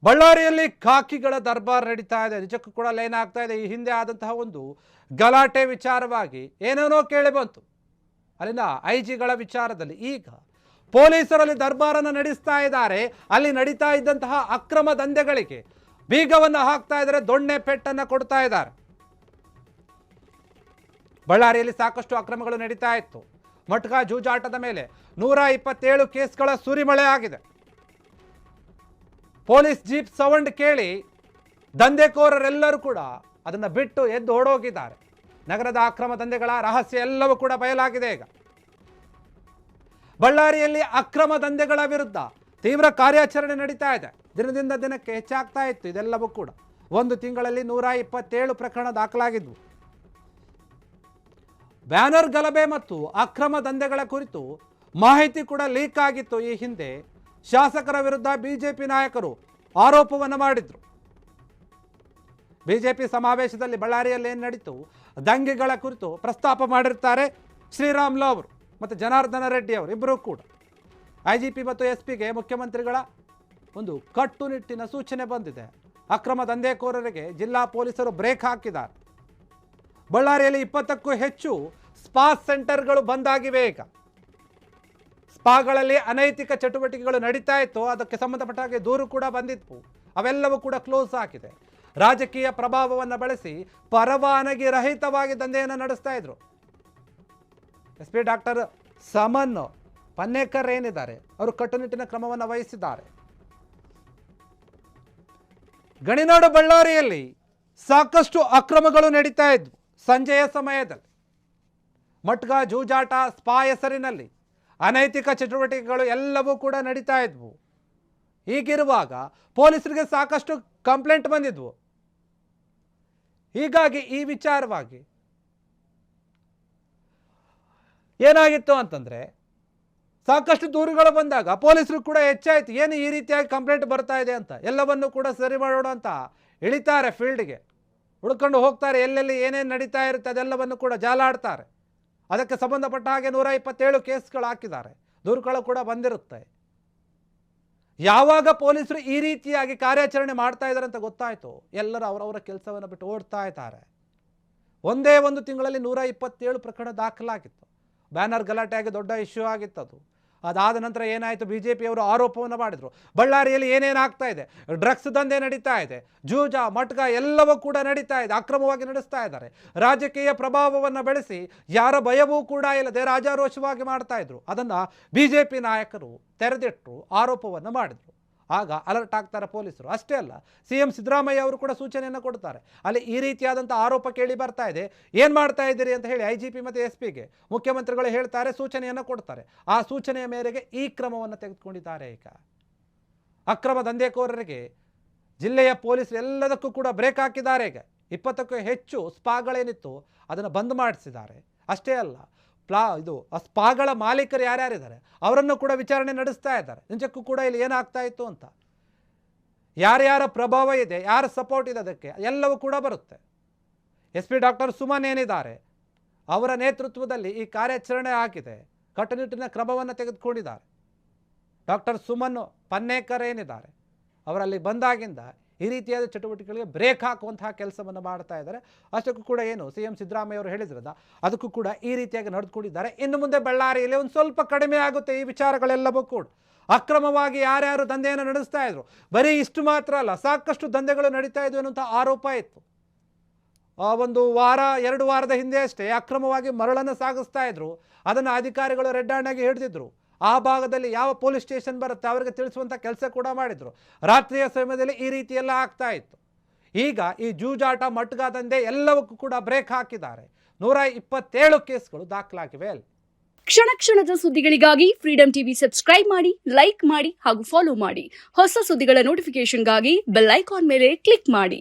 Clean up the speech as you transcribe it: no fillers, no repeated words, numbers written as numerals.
ಬಳ್ಳಾರಿಯಲ್ಲಿ ಖಾಕಿಗಳ ದರ್ಬಾರ್ ನಡೀತಾ ಇದೆ. ನಿಜಕ್ಕೂ ಕೂಡ ಲೈನ್ ಆಗ್ತಾ ಇದೆ. ಈ ಹಿಂದೆ ಆದಂತಹ ಒಂದು ಗಲಾಟೆ ವಿಚಾರವಾಗಿ ಏನೇನೋ ಕೇಳಿ ಬಂತು. ಅಲ್ಲಿನ ಐಜಿಗಳ ವಿಚಾರದಲ್ಲಿ ಈಗ ಪೊಲೀಸರಲ್ಲಿ ದರ್ಬಾರನ್ನು ನಡೆಸ್ತಾ ಇದ್ದಾರೆ. ಅಲ್ಲಿ ನಡೀತಾ ಇದ್ದಂತಹ ಅಕ್ರಮ ದಂಧೆಗಳಿಗೆ ಬೀಗವನ್ನು ಹಾಕ್ತಾ ಇದ್ದಾರೆ, ದೊಣ್ಣೆ ಪೆಟ್ಟನ್ನು ಕೊಡ್ತಾ ಇದ್ದಾರೆ. ಬಳ್ಳಾರಿಯಲ್ಲಿ ಸಾಕಷ್ಟು ಅಕ್ರಮಗಳು ನಡೀತಾ ಇತ್ತು. ಮಟ್ಕಾ ಜೂಜಾಟದ ಮೇಲೆ 127 ಕೇಸ್ಗಳ ಸುರಿಮಳೆ ಆಗಿದೆ. ಪೊಲೀಸ್ ಜೀಪ್ ಸೌಂಡ್ ಕೇಳಿ ದಂಧೆಕೋರರೆಲ್ಲರೂ ಕೂಡ ಅದನ್ನು ಬಿಟ್ಟು ಎದ್ದು ಓಡೋಗಿದ್ದಾರೆ. ನಗರದ ಅಕ್ರಮ ದಂಧೆಗಳ ರಹಸ್ಯ ಎಲ್ಲವೂ ಕೂಡ ಬಯಲಾಗಿದೆ. ಈಗ ಬಳ್ಳಾರಿಯಲ್ಲಿ ಅಕ್ರಮ ದಂಧೆಗಳ ವಿರುದ್ಧ ತೀವ್ರ ಕಾರ್ಯಾಚರಣೆ ನಡೀತಾ ಇದೆ. ದಿನದಿಂದ ದಿನಕ್ಕೆ ಹೆಚ್ಚಾಗ್ತಾ ಇತ್ತು. ಇದೆಲ್ಲವೂ ಕೂಡ ಒಂದು ತಿಂಗಳಲ್ಲಿ 127 ಪ್ರಕರಣ ದಾಖಲಾಗಿದ್ವು. ಬ್ಯಾನರ್ ಗಲಭೆ ಮತ್ತು ಅಕ್ರಮ ದಂಧೆಗಳ ಕುರಿತು ಮಾಹಿತಿ ಕೂಡ ಲೀಕ್ ಆಗಿತ್ತು. ಈ ಹಿಂದೆ ಶಾಸಕರ ವಿರುದ್ಧ ಬಿಜೆಪಿ ನಾಯಕರು ಆರೋಪವನ್ನು ಮಾಡಿದ್ರು. ಬಿಜೆಪಿ ಸಮಾವೇಶದಲ್ಲಿ ಬಳ್ಳಾರಿಯಲ್ಲಿ ಏನು ನಡೀತು, ದಂಗೆಗಳ ಕುರಿತು ಪ್ರಸ್ತಾಪ ಮಾಡಿರ್ತಾರೆ ಶ್ರೀರಾಮುಲು ಅವರು ಮತ್ತು ಜನಾರ್ದನ ರೆಡ್ಡಿ ಅವರು ಇಬ್ಬರೂ ಕೂಡ. IGP ಮತ್ತು SP ಗೆ ಮುಖ್ಯಮಂತ್ರಿಗಳ ಒಂದು ಕಟ್ಟುನಿಟ್ಟಿನ ಸೂಚನೆ ಬಂದಿದೆ. ಅಕ್ರಮ ದಂಧೆಕೋರರಿಗೆ ಜಿಲ್ಲಾ ಪೊಲೀಸರು ಬ್ರೇಕ್ ಹಾಕಿದ್ದಾರೆ. ಬಳ್ಳಾರಿಯಲ್ಲಿ 20ಕ್ಕೂ ಹೆಚ್ಚು ಸ್ಪಾ ಸೆಂಟರ್ಗಳು ಬಂದಾಗಿವೆ. ಈಗ ಸ್ಪಾಗಳಲ್ಲಿ ಅನೈತಿಕ ಚಟುವಟಿಕೆಗಳು ನಡೀತಾ ಇತ್ತು. ಅದಕ್ಕೆ ಸಂಬಂಧಪಟ್ಟ ಹಾಗೆ ದೂರು ಕೂಡ ಬಂದಿತ್ತು. ಅವೆಲ್ಲವೂ ಕೂಡ ಕ್ಲೋಸ್ ಆಗಿದೆ. ರಾಜಕೀಯ ಪ್ರಭಾವವನ್ನು ಬಳಸಿ ಪರವಾನಗಿ ರಹಿತವಾಗಿ ದಂಧೆಯನ್ನು ನಡೆಸ್ತಾ ಇದ್ರು. SP ಡಾಕ್ಟರ್ ಸಮನ್ ಪನ್ನೇಕರ್ ಏನಿದ್ದಾರೆ ಅವರು ಕಟ್ಟುನಿಟ್ಟಿನ ಕ್ರಮವನ್ನು ವಹಿಸಿದ್ದಾರೆ. ಗಣಿನಾಡು ಬಳ್ಳಾರಿಯಲ್ಲಿ ಸಾಕಷ್ಟು ಅಕ್ರಮಗಳು ನಡೀತಾ ಇದ್ವು. ಸಂಜೆಯ ಸಮಯದಲ್ಲಿ ಮಟ್ಕಾ ಜೂಜಾಟ ಸ್ಪಾ ಹೆಸರಿನಲ್ಲಿ ಅನೈತಿಕ ಚಟುವಟಿಕೆಗಳು ಎಲ್ಲವೂ ಕೂಡ ನಡೀತಾ ಇದ್ವು. ಹೀಗಿರುವಾಗ ಪೊಲೀಸರಿಗೆ ಸಾಕಷ್ಟು ಕಂಪ್ಲೇಂಟ್ ಬಂದಿದ್ವು. ಹೀಗಾಗಿ ಈ ವಿಚಾರವಾಗಿ ಏನಾಗಿತ್ತು ಅಂತಂದರೆ, ಸಾಕಷ್ಟು ದೂರುಗಳು ಬಂದಾಗ ಪೊಲೀಸರು ಕೂಡ ಹೆಚ್ಚಾಯಿತು. ಏನು ಈ ರೀತಿಯಾಗಿ ಕಂಪ್ಲೇಂಟ್ ಬರ್ತಾ ಇದೆ ಅಂತ ಎಲ್ಲವನ್ನು ಕೂಡ ಸರಿ ಮಾಡೋಣ ಅಂತ ಇಳಿತಾರೆ ಫೀಲ್ಡ್ಗೆ, ಹುಡ್ಕೊಂಡು ಹೋಗ್ತಾರೆ. ಎಲ್ಲೆಲ್ಲಿ ಏನೇನು ನಡೀತಾ ಇರುತ್ತೆ ಅದೆಲ್ಲವನ್ನು ಕೂಡ ಜಾಲಾಡ್ತಾರೆ. ಅದಕ್ಕೆ ಸಂಬಂಧಪಟ್ಟ ಹಾಗೆ 127 ಕೇಸ್ಗಳು ಹಾಕಿದ್ದಾರೆ. ದೂರುಗಳು ಕೂಡ ಬಂದಿರುತ್ತೆ. ಯಾವಾಗ ಪೊಲೀಸರು ಈ ರೀತಿಯಾಗಿ ಕಾರ್ಯಾಚರಣೆ ಮಾಡ್ತಾ ಇದ್ದಾರೆ ಅಂತ ಗೊತ್ತಾಯಿತು, ಎಲ್ಲರೂ ಅವರವರ ಕೆಲಸವನ್ನು ಬಿಟ್ಟು ಓಡ್ತಾ ಇದ್ದಾರೆ. ಒಂದೇ ಒಂದು ತಿಂಗಳಲ್ಲಿ 127 ಪ್ರಕರಣ ದಾಖಲಾಗಿತ್ತು. ಬ್ಯಾನರ್ ಗಲಾಟೆಯಾಗಿ ದೊಡ್ಡ ಇಶ್ಯೂ ಆಗಿತ್ತು. ಅದಾದ ನಂತರ ಏನಾಯಿತು, BJPಯವರು ಆರೋಪವನ್ನು ಮಾಡಿದರು. ಬಳ್ಳಾರಿಯಲ್ಲಿ ಏನೇನಾಗ್ತಾ ಇದೆ, ಡ್ರಗ್ಸ್ ದಂಧೆ ನಡೀತಾ ಇದೆ, ಜೂಜ ಮಟ್ಕ ಎಲ್ಲವೂ ಕೂಡ ನಡೀತಾ ಇದೆ, ಅಕ್ರಮವಾಗಿ ನಡೆಸ್ತಾ ಇದ್ದಾರೆ. ರಾಜಕೀಯ ಪ್ರಭಾವವನ್ನು ಬೆಳೆಸಿ ಯಾರ ಭಯವೂ ಕೂಡ ಇಲ್ಲದೆ ರಾಜಾರೋಷವಾಗಿ ಮಾಡ್ತಾ ಇದ್ರು. ಅದನ್ನು BJP ನಾಯಕರು ತೆರೆದಿಟ್ಟು ಆರೋಪವನ್ನು ಮಾಡಿದರು. ಆಗ ಅಲರ್ಟ್ ಆಗ್ತಾರೆ ಪೊಲೀಸರು. ಅಷ್ಟೇ ಅಲ್ಲ, CM ಸಿದ್ದರಾಮಯ್ಯ ಅವರು ಕೂಡ ಸೂಚನೆಯನ್ನು ಕೊಡ್ತಾರೆ. ಅಲ್ಲಿ ಈ ರೀತಿಯಾದಂಥ ಆರೋಪ ಕೇಳಿ ಬರ್ತಾ ಇದೆ, ಏನು ಮಾಡ್ತಾ ಇದ್ದೀರಿ ಅಂತ ಹೇಳಿ IGP ಮತ್ತು SP ಗೆ ಮುಖ್ಯಮಂತ್ರಿಗಳು ಹೇಳ್ತಾರೆ, ಸೂಚನೆಯನ್ನು ಕೊಡ್ತಾರೆ. ಆ ಸೂಚನೆಯ ಮೇರೆಗೆ ಈ ಕ್ರಮವನ್ನು ತೆಗೆದುಕೊಂಡಿದ್ದಾರೆ. ಈಗ ಅಕ್ರಮ ದಂಧೆಕೋರರಿಗೆ ಜಿಲ್ಲೆಯ ಪೊಲೀಸರು ಎಲ್ಲದಕ್ಕೂ ಕೂಡ ಬ್ರೇಕ್ ಹಾಕಿದ್ದಾರೆ. ಈಗ 20ಕ್ಕೂ ಹೆಚ್ಚು ಸ್ಪಾಗಳೇನಿತ್ತು ಅದನ್ನು ಬಂದ್ ಮಾಡಿಸಿದ್ದಾರೆ. ಅಷ್ಟೇ ಅಲ್ಲ, ಇದು ಸ್ಪಾಗಳ ಮಾಲೀಕರು ಯಾರ್ಯಾರಿದ್ದಾರೆ ಅವರನ್ನು ಕೂಡ ವಿಚಾರಣೆ ನಡೆಸ್ತಾ ಇದ್ದಾರೆ. ನಿಜಕ್ಕೂ ಕೂಡ ಇಲ್ಲಿ ಏನಾಗ್ತಾ ಇತ್ತು ಅಂತ, ಯಾರ್ಯಾರ ಪ್ರಭಾವ ಇದೆ, ಯಾರ ಸಪೋರ್ಟ್ ಇದೆ ಅದಕ್ಕೆ ಎಲ್ಲವೂ ಕೂಡ ಬರುತ್ತೆ. SP ಡಾಕ್ಟರ್ ಸುಮನ್ ಏನಿದ್ದಾರೆ ಅವರ ನೇತೃತ್ವದಲ್ಲಿ ಈ ಕಾರ್ಯಾಚರಣೆ ಆಗಿದೆ. ಕಟ್ಟುನಿಟ್ಟಿನ ಕ್ರಮವನ್ನು ತೆಗೆದುಕೊಂಡಿದ್ದಾರೆ. ಡಾಕ್ಟರ್ ಸುಮನ್ ಪನ್ನೇಕರ್ ಏನಿದ್ದಾರೆ ಅವರಲ್ಲಿ ಬಂದಾಗಿಂದ ಈ ರೀತಿಯಾದ ಚಟುವಟಿಕೆಗಳಿಗೆ ಬ್ರೇಕ್ ಹಾಕುವಂತಹ ಕೆಲಸವನ್ನು ಮಾಡ್ತಾ ಇದ್ದಾರೆ. ಅಷ್ಟಕ್ಕೂ ಕೂಡ ಏನು CM ಸಿದ್ದರಾಮಯ್ಯ ಅವರು ಹೇಳಿದ್ರದ ಅದಕ್ಕೂ ಕೂಡ ಈ ರೀತಿಯಾಗಿ ನಡೆದುಕೊಂಡಿದ್ದಾರೆ. ಇನ್ನು ಮುಂದೆ ಬಳ್ಳಾರಿಯಲ್ಲಿ ಒಂದು ಸ್ವಲ್ಪ ಕಡಿಮೆ ಆಗುತ್ತೆ ಈ ವಿಚಾರಗಳೆಲ್ಲವೂ ಕೂಡ. ಅಕ್ರಮವಾಗಿ ಯಾರ್ಯಾರು ದಂಧೆಯನ್ನು ನಡೆಸ್ತಾ ಇದ್ರು, ಬರೀ ಇಷ್ಟು ಮಾತ್ರ ಅಲ್ಲ, ಸಾಕಷ್ಟು ದಂಧೆಗಳು ನಡೀತಾ ಇದ್ವು ಅನ್ನುವಂಥ ಆರೋಪ ಇತ್ತು. ಒಂದು ವಾರ 2 ವಾರದ ಹಿಂದೆ ಅಷ್ಟೇ ಅಕ್ರಮವಾಗಿ ಮರಳನ್ನು ಸಾಗಿಸ್ತಾ ಇದ್ರು. ಅದನ್ನು ಅಧಿಕಾರಿಗಳು ರೆಡ್ ಹ್ಯಾಂಡ್ ಆಗಿ ಹಿಡಿದಿದ್ರು. ಆ ಭಾಗದಲ್ಲಿ ಯಾವ ಪೊಲೀಸ್ ಸ್ಟೇಷನ್ ಬರುತ್ತೆ ಅವರಿಗೆ ತಿಳಿಸುವಂಥ ಕೆಲಸ ಕೂಡ ಮಾಡಿದರು. ರಾತ್ರಿಯ ಸಮಯದಲ್ಲಿ ಈ ರೀತಿ ಎಲ್ಲ ಆಗ್ತಾ ಇತ್ತು. ಈಗ ಈ ಜೂಜಾಟ ಮಟ್ಕಾ ದಂಧೆ ಎಲ್ಲವಕ್ಕೂ ಕೂಡ ಬ್ರೇಕ್ ಹಾಕಿದ್ದಾರೆ. 127 ಕೇಸ್ಗಳು ದಾಖಲಾಗಿವೆ. ಅಲ್ಲಿ ಕ್ಷಣ ಕ್ಷಣದ ಸುದ್ದಿಗಳಿಗಾಗಿ ಫ್ರೀಡಂ ಟಿವಿ ಸಬ್ಸ್ಕ್ರೈಬ್ ಮಾಡಿ, ಲೈಕ್ ಮಾಡಿ ಹಾಗೂ ಫಾಲೋ ಮಾಡಿ. ಹೊಸ ಸುದ್ದಿಗಳ ನೋಟಿಫಿಕೇಶನ್ಗಾಗಿ ಬೆಲ್ ಐಕಾನ್ ಮೇಲೆ ಕ್ಲಿಕ್ ಮಾಡಿ.